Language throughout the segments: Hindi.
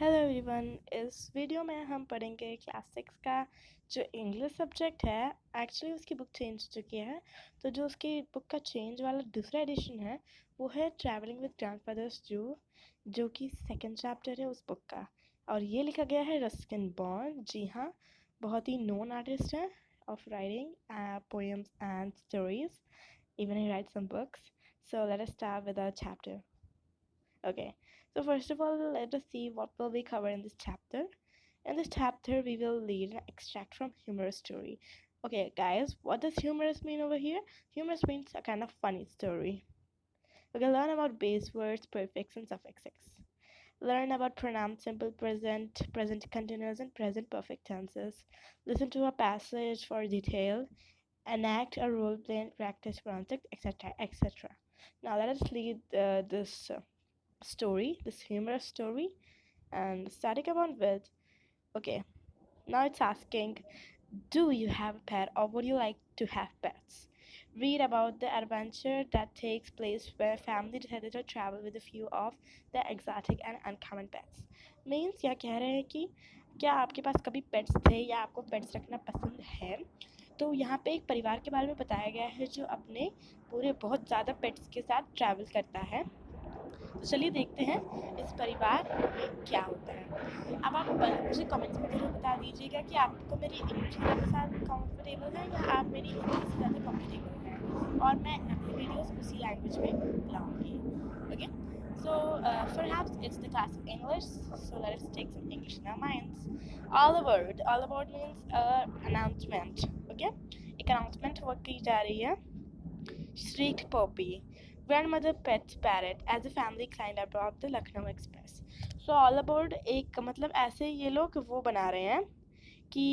Hello everyone. इस वीडियो में हम पढ़ेंगे क्लास 6 का जो इंग्लिश सब्जेक्ट है। एक्चुअली उसकी बुक चेंज हो चुकी है, तो जो उसकी बुक का चेंज वाला दूसरा एडिशन है वो है ट्रैवलिंग विद ग्रैंडफादर्स जो कि सेकंड चैप्टर है उस बुक का। और ये लिखा गया है रस्किन बॉन्ड। जी हाँ, बहुत ही नोन आर्टिस्ट है of writing poems and stories. Even he write some books. So let us start with our chapter. Okay, so first of all, let us see what will be covered in this chapter. In this chapter, we will read an extract from humorous story. Okay, guys, what does humorous mean over here? Humorous means a kind of funny story. We can learn about base words, prefix, and suffixes. Learn about pronouns, simple present, present continuous, and present perfect tenses. Listen to a passage for detail. Enact a role play and practice pronouns, etc., etc. Now let us read this story, this humorous story, and starting about with, okay, now it's asking, do you have a pet or would you like to have pets? Read about the adventure that takes place where a family decided to travel with a few of the exotic and uncommon pets. Means या कह रहे हैं कि क्या आपके पास कभी पेट्स थे या आपको पेट्स रखना पसंद है? तो यहाँ पे एक परिवार के बारे में बताया गया है जो अपने पूरे बहुत ज़्यादा पेट्स के साथ ट्रैवल करता है। तो चलिए देखते हैं इस परिवार में क्या होता है। अब आप मुझे कमेंट्स में ज़रूर बता दीजिएगा कि आपको मेरी इंग्लिश ज़्यादा साथ कंफर्टेबल है या आप मेरी हिंदी से ज़्यादा कंफर्टेबल हैं, और मैं अपनी वीडियोस उसी लैंग्वेज में लाऊंगी. Okay, so perhaps it's the class of English, so let's take some English in our minds. All about means announcement. Okay, एक announcement हो की जा रही है. Shrieked Poppy. Grandmother pet parrot as a family climbed aboard the Lucknow Express. So all about एक मतलब ऐसे ये लोग वो बना रहे हैं कि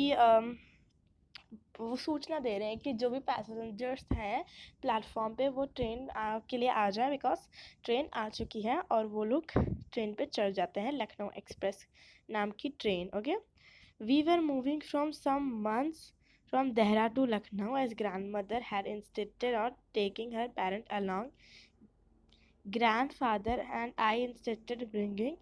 वो सूचना दे रहे हैं कि जो भी पैसेंजर्स हैं प्लेटफॉर्म पे वो ट्रेन के लिए आ जाए, बिकॉज ट्रेन आ चुकी है और वो लोग ट्रेन पे चढ़ जाते हैं. लखनऊ एक्सप्रेस नाम की train. Okay, we were moving from some months from Dehra to Lucknow as grandmother had insisted on taking her parent along. Grandfather and I insisted bringing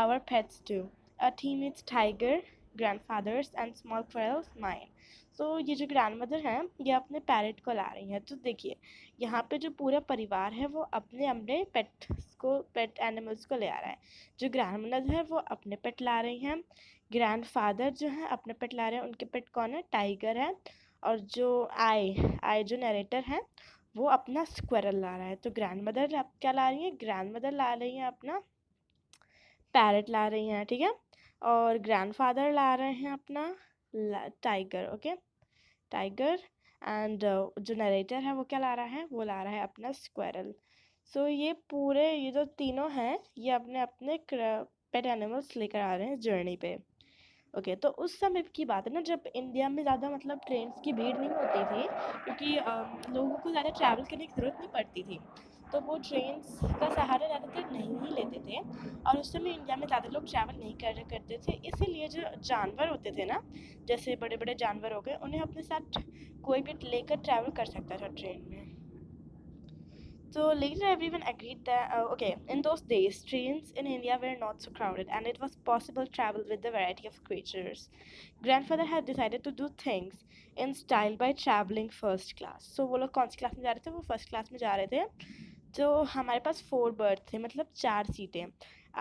our pets too. A teenage tiger, grandfather's, and small squirrels mine. तो ये जो ग्रैंडमदर हैं ये अपने पैरेट को ला रही हैं. तो देखिए यहाँ पे जो पूरा परिवार है वो अपने अपने पेट एनिमल्स को ले आ रहा है. जो ग्रैंडमदर है वो अपने पेट ला रही हैं. ग्रैंडफादर जो है अपने पेट ला रहे हैं. उनके पेट कौन है? टाइगर है. और जो आई जो नरेटर है वो अपना स्क्वायरल ला रहा है. तो ग्रैंडमदर आप क्या ला रही है? ग्रैंडमदर ला रही हैं अपना पैरेट ला रही हैं, ठीक है. और ग्रैंडफादर ला रहे हैं अपना टाइगर. Okay, tiger. एंड जो नरेटर है वो क्या ला रहा है? वो ला रहा है अपना स्क्वायरल. सो ये पूरे ये जो तीनों हैं ये अपने अपने पेट एनिमल्स लेकर आ रहे हैं जर्नी पे. ओके, तो उस समय की बात है ना जब इंडिया में ज़्यादा मतलब ट्रेन्स की भीड़ नहीं होती थी, क्योंकि लोगों को ज़्यादा ट्रैवल करने की ज़रूरत नहीं पड़ती थी, तो वो ट्रेन्स का सहारा ज़्यादातर नहीं ही लेते थे. और उस समय इंडिया में ज़्यादा लोग ट्रैवल नहीं करते थे, इसीलिए जो जानवर होते थे ना, जैसे बड़े बड़े जानवर हो गए, उन्हें अपने साथ कोई भी लेकर ट्रैवल कर सकता था ट्रेन में. So later, everyone agreed that okay, in those days, trains in India were not so crowded, and it was possible to travel with a variety of creatures. Grandfather had decided to do things in style by traveling first class. So वो लोग कौन सी क्लास में जा रहे थे? वो फर्स्ट क्लास में जा रहे थे. तो हमारे पास 4 बर्थ थे, मतलब 4 सीटें.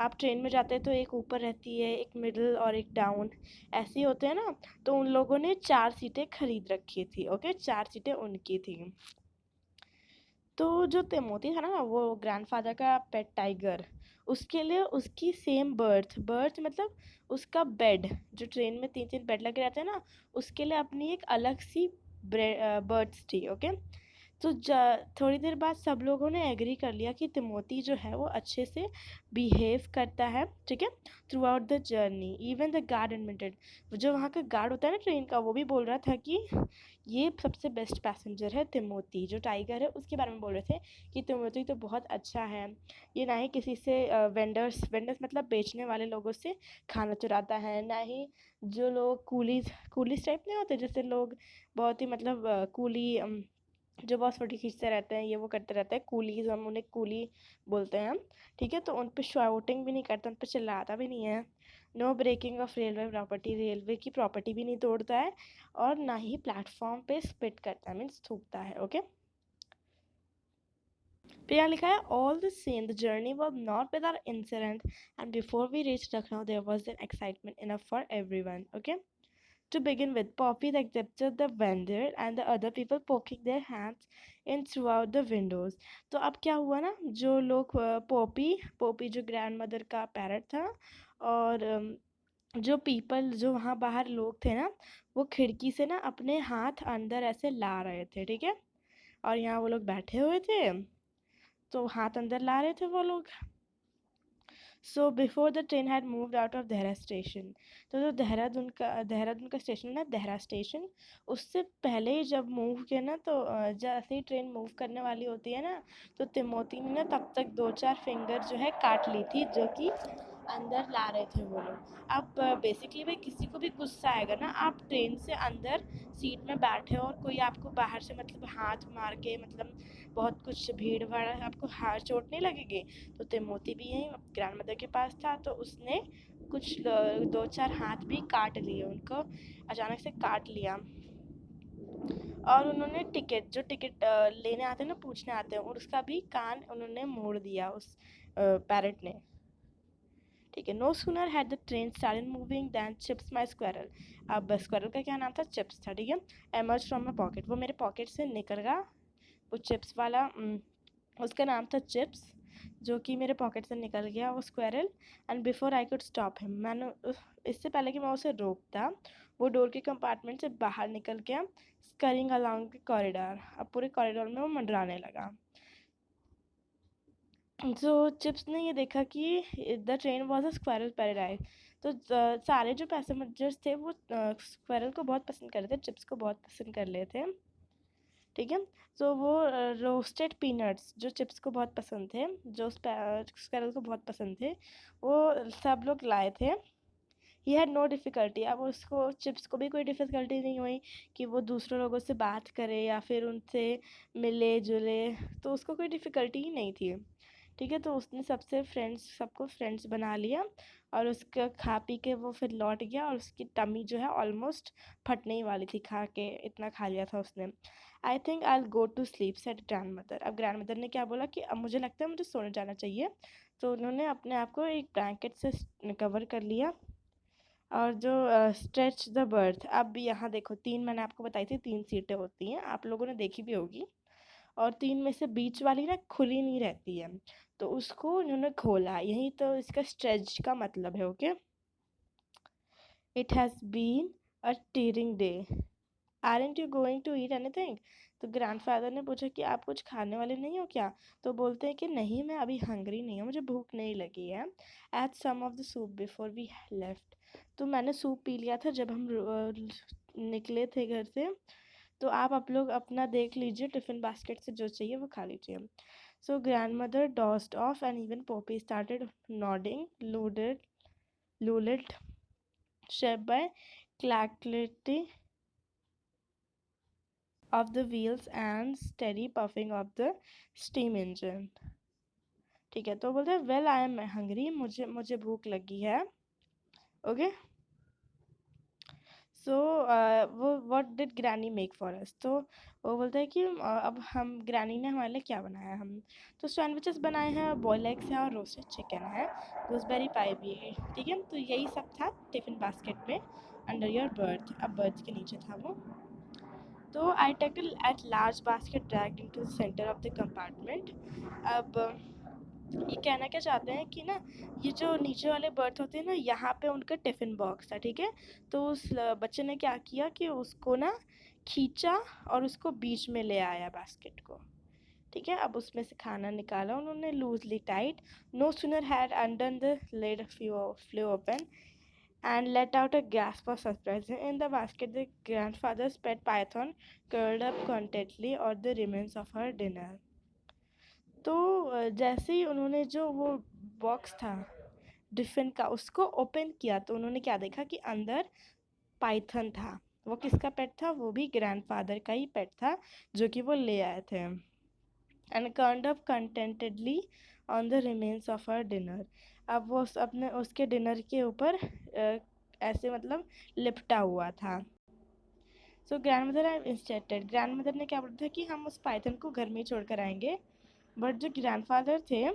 आप ट्रेन में जाते हैं तो एक ऊपर रहती है, एक मिडिल और एक डाउन, ऐसे ही होते हैं ना. तो उन लोगों ने 4 सीटें खरीद रखी थी. ओके, 4 सीटें उनकी थी. तो जो तिमोथी था ना, वो ग्रैंडफादर का पेट टाइगर, उसके लिए उसकी सेम बर्थ मतलब उसका बेड, जो ट्रेन में 3-3 बेड लगे रहते हैं ना, उसके लिए अपनी एक अलग सी बर्थ थी. ओके, तो थोड़ी देर बाद सब लोगों ने एग्री कर लिया कि तिमोथी जो है वो अच्छे से बिहेव करता है, ठीक है, through out the journey. Even the guard admitted, जो वहाँ का गार्ड होता है ना ट्रेन का, वो भी बोल रहा था कि ये सबसे बेस्ट पैसेंजर है तिमोथी. जो टाइगर है उसके बारे में बोल रहे थे कि तिमोथी तो बहुत अच्छा है, ये ना ही किसी से वेंडर्स मतलब बेचने वाले लोगों से खाना चुराता है, ना ही जो लोग कूलीज टाइप नहीं होते, जैसे लोग बहुत ही मतलब जो बॉस फोटो खींचते रहते हैं, ये वो करते रहते हैं, कूलीज, हम उन्हें कूली बोलते हैं हम, ठीक है। तो उन पे शाउटिंग भी नहीं करता, उन पे चिल्लाता भी नहीं है। No breaking of railway property, railway की प्रॉपर्टी भी नहीं तोड़ता है, और ना ही प्लेटफॉर्म पे स्पिट करता है, मीन्स थूकता है, ओके। फिर यहाँ लिखा है all the same the journey was not without incident and before we reach Lucknow there was an excitement enough for everyone, okay. To begin with, Poppy accepted the vendor and the other people poking their hands in throughout the windows. तो अब क्या हुआ ना, जो लोग पॉपी पॉपी जो ग्रैंड मदर का पैरट था, और जो पीपल जो वहाँ बाहर लोग थे ना, वो खिड़की से ना अपने हाथ अंदर ऐसे ला रहे थे, ठीक है। और यहाँ वो लोग बैठे हुए थे, तो हाथ अंदर ला रहे थे वो लोग। So before the train had moved out of Dehra station, तो जो देहरादून का स्टेशन है ना, देहरा स्टेशन, उससे पहले ही जब मूव किया ना, तो जैसे ही ट्रेन मूव करने वाली होती है ना, तो तिमोती ने ना तब तक 2-4 फिंगर जो है काट ली थी, जो कि अंदर ला रहे थे वो लोग। अब बेसिकली भाई किसी को भी गुस्सा आएगा ना, आप ट्रेन से अंदर सीट में बैठे हो और कोई आपको बाहर से मतलब हाथ मार के, मतलब बहुत कुछ भीड़ भाड़, आपको हाथ चोट नहीं लगेगी। तो तिमोती भी यहीं ग्रैंड मदर के पास था, तो उसने कुछ 2-4 हाथ भी काट लिए, उनको अचानक से काट लिया। और उन्होंने टिकट, जो टिकट लेने आते हैं ना, पूछने आते हैं, और उसका भी कान उन्होंने मोड़ दिया उस पैरट ने, ठीक है। No sooner had the train started moving than chips my squirrel. अब स्क्वायरल का क्या नाम था, चिप्स था, ठीक है। एमर्ज फ्रॉम माई पॉकेट, वो मेरे पॉकेट से निकल गया, वो चिप्स वाला, उसका नाम था चिप्स, जो कि मेरे पॉकेट से निकल गया वो squirrel. And before I could stop him, मैंने इससे पहले कि मैं उसे रोकता, वो डोर के कंपार्टमेंट से बाहर निकल गया, स्करिंग अलोंग द कॉरिडोर। अब पूरे कॉरिडोर में वो मंडराने लगा। तो चिप्स ने ये देखा कि the train was a squirrel paradise. तो सारे जो पैसेंजर्स थे वो स्क्वायरल को बहुत पसंद कर रहे थे, चिप्स को बहुत पसंद कर रहे थे, ठीक है। तो वो रोस्टेड पीनट्स जो चिप्स को बहुत पसंद थे, जो स्क्वायरल को बहुत पसंद थे, वो सब लोग लाए थे। ही हैड नो डिफ़िकल्टी, अब उसको चिप्स को भी कोई डिफ़िकल्टी नहीं हुई कि वो दूसरे लोगों से बात करे या फिर उनसे मिले जुले, तो उसको कोई डिफ़िकल्टी ही नहीं थी, ठीक है। तो उसने सबको फ्रेंड्स बना लिया, और उसका खा पी के वो फिर लौट गया, और उसकी टमी जो है ऑलमोस्ट फटने ही वाली थी, खा के इतना खा लिया था उसने। I think I go to sleep set grandmother. अब ग्रैंड मदर ने क्या बोला कि अब मुझे लगता है मुझे सोने जाना चाहिए। तो उन्होंने अपने आप को एक ब्लैंकेट से कवर कर लिया, और जो स्ट्रेच द बर्थ, अब यहाँ देखो, 3 मैंने आपको बताई थी, 3 सीटें होती हैं, आप लोगों ने देखी भी होगी, और 3 में से बीच वाली ना खुली नहीं रहती है, तो उसको इन्होंने खोला, यही तो इसका स्ट्रेच का मतलब है, okay. It has been a tearing day, aren't you going to eat anything. तो ग्रैंडफादर ने पूछा कि आप कुछ खाने वाले नहीं हो क्या। तो बोलते हैं कि नहीं, मैं अभी हंग्री नहीं हूँ, मुझे भूख नहीं लगी है। Ate some of the soup before we left, तो मैंने सूप पी लिया था जब हम निकले थे घर से। तो आप लोग अपना देख लीजिए, टिफ़िन बास्केट से जो चाहिए वो खा लीजिए। So grandmother dozed off and even Poppy started nodding lulled asleep by clickety of the wheels and steady puffing of the steam engine, ठीक है। तो बोलते हैं वेल आई एम हंग्री, मुझे मुझे भूख लगी है, ओके। सो वो what did granny make for us, तो वो बोलते हैं कि अब हम ग्रैनी ने हमारे लिए क्या बनाया, हम तो सैंडविचेस बनाए हैं, बॉयल एग्स हैं, और रोस्टेड चिकन है, गूसबेरी पाई भी है, ठीक है। तो यही सब था टिफ़िन बास्केट में अंडर योर बर्थ, अब बर्थ के नीचे था वो। तो I tackle at large basket dragged into the centre of the compartment. अब ये कहना क्या चाहते हैं कि ना, ये जो नीचे वाले बर्थ होते हैं ना, यहाँ पे उनका टिफ़िन बॉक्स था, ठीक है। तो उस बच्चे ने क्या किया कि उसको ना खींचा और उसको बीच में ले आया बास्केट को, ठीक है। अब उसमें से खाना निकाला उन्होंने loosely tight. No sooner had undone the lid flew open and let out a gasp of surprise. In the basket, the grandfather's pet python curled up contentedly, or the remains of her dinner. तो जैसे ही उन्होंने जो वो बॉक्स था टिफ़िन का उसको ओपन किया, तो उन्होंने क्या देखा कि अंदर पाइथन था, वो किसका पेट था? वो भी ग्रैंडफादर का ही पेट था जो कि वो ले आए थे। And curled up contentedly on the remains of her dinner. अब वो अपने उसके डिनर के ऊपर ऐसे मतलब लिपटा हुआ था। So grandmother I insisted, grandmother ने क्या बोला था कि हम उस पाइथन को घर में ही छोड़ कर आएंगे, बट जो ग्रैंडफादर थे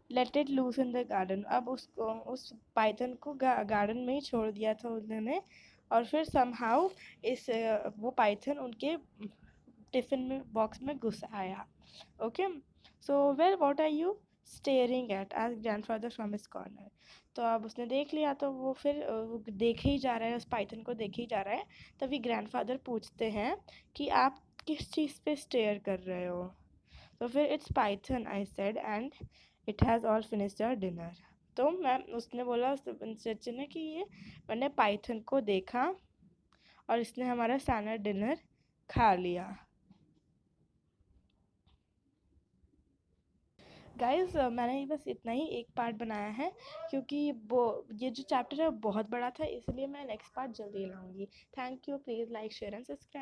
let it loose in the garden. अब उसको उस पाइथन को गार्डन में ही छोड़ दिया था उन्होंने, और फिर समहाउ इस वो पाइथन उनके टिफिन में बॉक्स में घुस आया। Okay, so well what are you staring at आज ग्रैंडफादर फ्रॉम हिज कॉर्नर। तो अब उसने देख लिया, तो वो फिर वो देखे ही जा रहा है, उस पाइथन को देखे ही जा रहा है। तभी ग्रैंडफादर पूछते हैं कि आप किस चीज़ पे स्टेयर कर रहे हो? तो फिर it's python I said and it has all finished our dinner. तो मैम उसने बोला उस इंस्ट्रक्टर ने कि ये मैंने पाइथन को देखा और इसने हमारा सारा डिनर खा लिया। गाइस मैंने बस इतना ही एक पार्ट बनाया है, क्योंकि वो ये जो चैप्टर है बहुत बड़ा था, इसलिए मैं नेक्स्ट पार्ट जल्दी लाऊंगी। Thank you, please like share and subscribe.